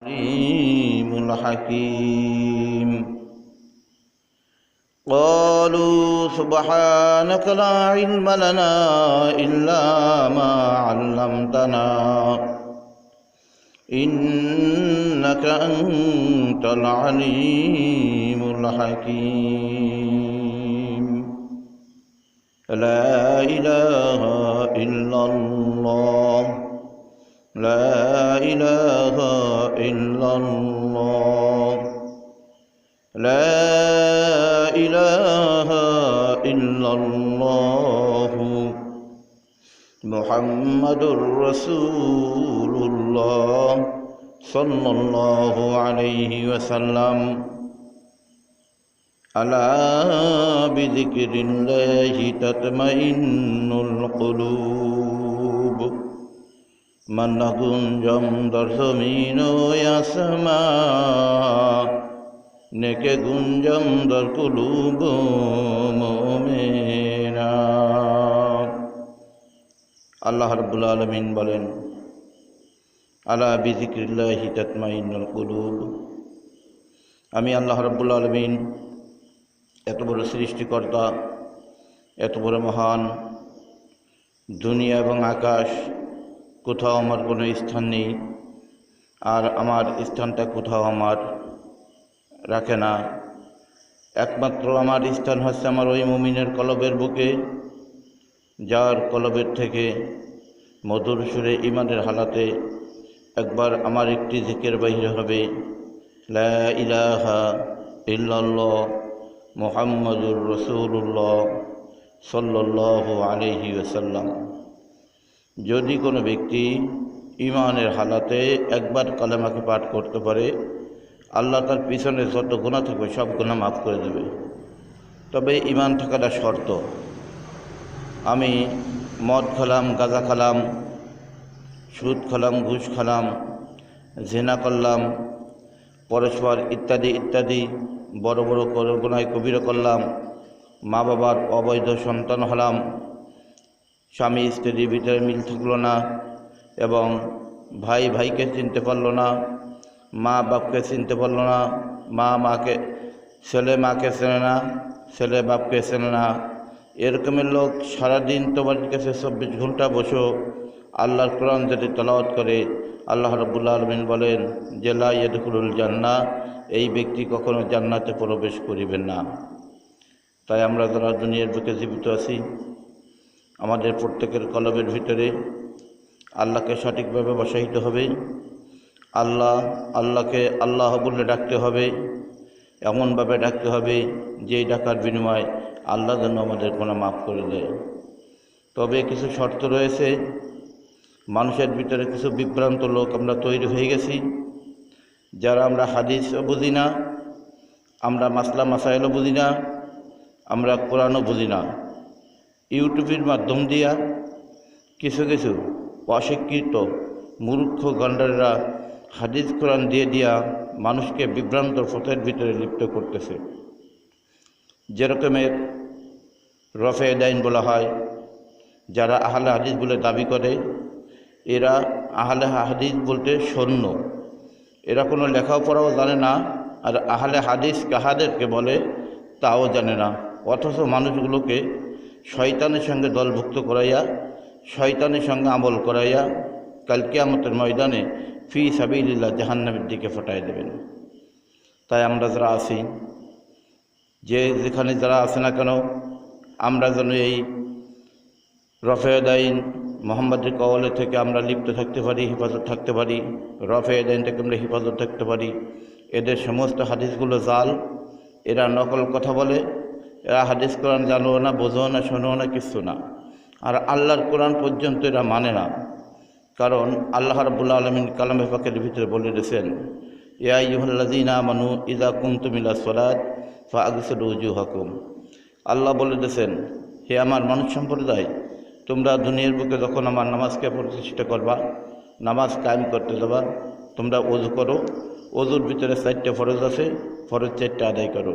العليم الحكيم. قالوا سبحانك لا علم لنا إلا ما علمتنا إنك أنت العليم الحكيم. لا إله إلا الله لا إله إلا الله لا إله إلا الله محمد رسول الله صلى الله عليه وسلم. ألا بذكر الله تطمئن القلوب. মান্না গুঞ্জম দর্শমিন ইয়াসমা নেকে গুঞ্জম দরকুলুব মুমিনা। আল্লাহ রাব্বুল আলামিন বলেন, আলা বিযিকরিল্লাহি তাতমাইন্নুল কুলুব। আমি আল্লাহ রাব্বুল আলামিন এত বড় সৃষ্টিকর্তা, এত বড় মহান। দুনিয়া এবং আকাশ, কোথাও আমার কোনো স্থান নেই, আর আমার স্থানটা কোথাও আমার রাখে না। একমাত্র আমার স্থান হচ্ছে আমার ওই মুমিনের কলবের বুকে, যার কলবের থেকে মধুর সুরে ইমানের হালাতে একবার আমার একটি জিকির বাহির হবে, লা ইলাহা ইল্লাল্লাহ মুহাম্মাদুর রাসূলুল্লাহ সাল্লাল্লাহু আলাইহি ওয়াসাল্লাম। যদি কোনো ব্যক্তি ইমানের হালাতে একবার কালেমাকে পাঠ করতে পারে, আল্লাহ তার পিছনে যত গুনাহ থাকবে সব গুনাহ মাফ করে দেবে। তবে ইমান থাকাটা শর্ত। আমি মদ খেলাম, গাঁজা খেলাম, সুদ খেলাম, ঘুষ খেলাম, জিনা করলাম, পরস্পর ইত্যাদি ইত্যাদি বড় বড় গুনাহ কবিরা করলাম, মা বাবার অবৈধ সন্তান হলাম, স্বামী স্ত্রীর ভিতরে মিল থাকলো না, এবং ভাই ভাইকে চিনতে পারলো না, মা বাপকে চিনতে পারলো না, ছেলে মাকে চেনে না, ছেলে বাপকে চেনে না। এরকমের লোক সারাদিন তোমার কাছে 24 ঘন্টা বসো আল্লাহর কোরআন যদি তেলাওয়াত করে, আল্লাহ রাব্বুল আলামিন বলেন যে লা ইয়াদখুলুল জান্নাহ, এই ব্যক্তি কখনো জান্নাতে প্রবেশ করিবেন না। তাই আমরা যারা দুনিয়ার বুকে জীবিত আছি, আমাদের প্রত্যেকের কলবের ভিতরে আল্লাহকে সঠিকভাবে বসাইতে হবে। আল্লাহকে আল্লাহ বলে ডাকতে হবে, এমনভাবে ডাকতে হবে যে ডাকার বিনিময়ে আল্লাহ যেন আমাদের গুনাহ মাফ করে দেয়। তবে কিছু শর্ত রয়েছে। মানুষের ভিতরে কিছু বিভ্রান্ত লোক আমরা তৈরি হয়ে গেছি, যারা আমরা হাদিসও বুঝি না, আমরা মাসলা মাসাইলও বুঝি না, আমরা কোরআনও বুঝি না। ইউটিউবের মাধ্যম দিয়া কিছু কিছু অশিক্ষিত মূর্খ গন্ডাররা হাদিস কোরআন দিয়ে দিয়া মানুষকে বিভ্রান্ত পথের ভিতরে লিপ্ত করতেছে। যেরকমের রফে দাইন বলা হয়, যারা আহলে হাদিস বলে দাবি করে, এরা আহলে হাদিস বলতে শূন্য। এরা কোনো লেখাপড়াও জানে না, আর আহলে হাদিস কাহাদেরকে বলে তাও জানে না। অথচ মানুষগুলোকে শয়তানের সঙ্গে দলভুক্ত করাইয়া, শয়তানের সঙ্গে আমল করাইয়া কাল কিয়ামতের ময়দানে ফি সাবিলিল্লাহ জাহান্নামের দিকে ফটাই দেবেন। তাই আমরা যারা আছি, যেখানে যারা আছে না কেন, আমরা যেন এই রফেদাইন মোহাম্মদের কওলে থেকে আমরা লিপ্ত থাকতে পারি, হেফাজত থাকতে পারি। রফেদাইন থেকে আমরা হেফাজত থাকতে পারি। এদের সমস্ত হাদিসগুলো জাল, এরা নকল কথা বলে, এরা হাদিস কোরআন জানো না, বোঝো না, শোনো না, কিছু না। আর আল্লাহর কোরআন পর্যন্ত এরা মানে না। কারণ আল্লাহ রাব্বুল আলামিন কালামে পাকের ভিতরে বলে দিয়েছেন, ইয়া আইয়ুহাল্লাযীনা আমানু ইযা কুমতুম ইলাস সালাত ফাগসিলু উজুহাকুম। আল্লাহ বলে দিয়েছেন, হে আমার মানুষ সম্প্রদায়, তোমরা দুনিয়ার বুকে যখন আমার নামাজকে প্রতিষ্ঠিত করবা, নামাজ কায়েম করতে যাবা, তোমরা ওযু করো। ওযুর ভিতরে 4টা ফরজ আছে, ফরজ 4টা আদায় করো।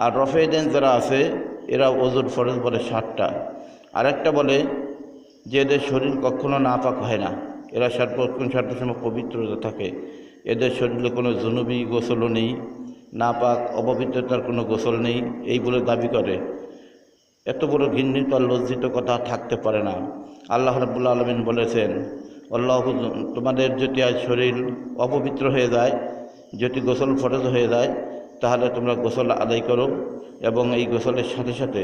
আর রফেদাইন যারা আছে এরা ওযুর ফরজ বলে 60টা। আরেকটা বলে যে এদের শরীর কখনো নাপাক হয় না, এরা সর্বক্ষণ সর্বসময় পবিত্রতা থাকে, এদের শরীরে কোনো জুনুবি গোসলও নেই, নাপাক অপবিত্রতার কোনো গোসল নেই, এই বলে দাবি করে। এত বড় ঘৃণিত আর লজ্জিত কথা থাকতে পারে না। আল্লাহ রাব্বুল আলামিন বলেছেন, আল্লাহ, তোমাদের যদি আজ শরীর অপবিত্র হয়ে যায়, যদি গোসল ফরজ হয়ে যায়, তাহলে তোমরা গোসল আদায় করো এবং এই গোসলের সাথে সাথে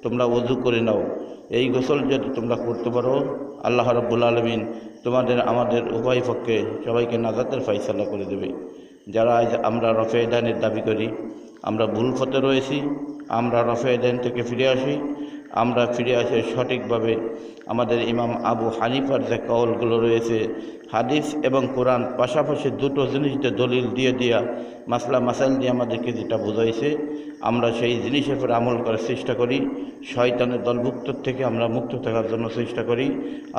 তোমরা ওযু করে নাও। এই গোসল যদি তোমরা করতে পারো, আল্লাহ রাব্বুল আলামিন তোমাদের আমাদের উভয় পক্ষে সবাইকে নাজাতের ফায়সালা করে দেবে। যারা আজ আমরা রফে দানের দাবি করি, আমরা ভুল পথে রয়েছি, আমরা রফে দান থেকে ফিরে আসি, আমরা ফিরে আসি সঠিকভাবে আমাদের ইমাম আবু হানিফার যে কওলগুলো রয়েছে, হাদিস এবং কোরআন পাশাপাশি দুটো জিনিসকে দলিল দিয়ে দিয়া মাসলা মাসাইল দিয়ে আমাদেরকে যেটা বোঝাইছে, আমরা সেই জিনিসের উপর আমল করার চেষ্টা করি। শয়তানের দলভুক্ত থেকে আমরা মুক্ত থাকার জন্য চেষ্টা করি।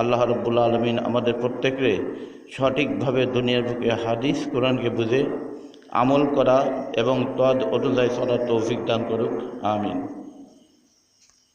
আল্লাহ রাব্বুল আলামিন আমাদের প্রত্যেককে সঠিকভাবে দুনিয়ার বুকে হাদিস কোরআনকে বুঝে আমল করা এবং তদ অনুযায়ী চলার তৌফিক দান করুক। আমিন।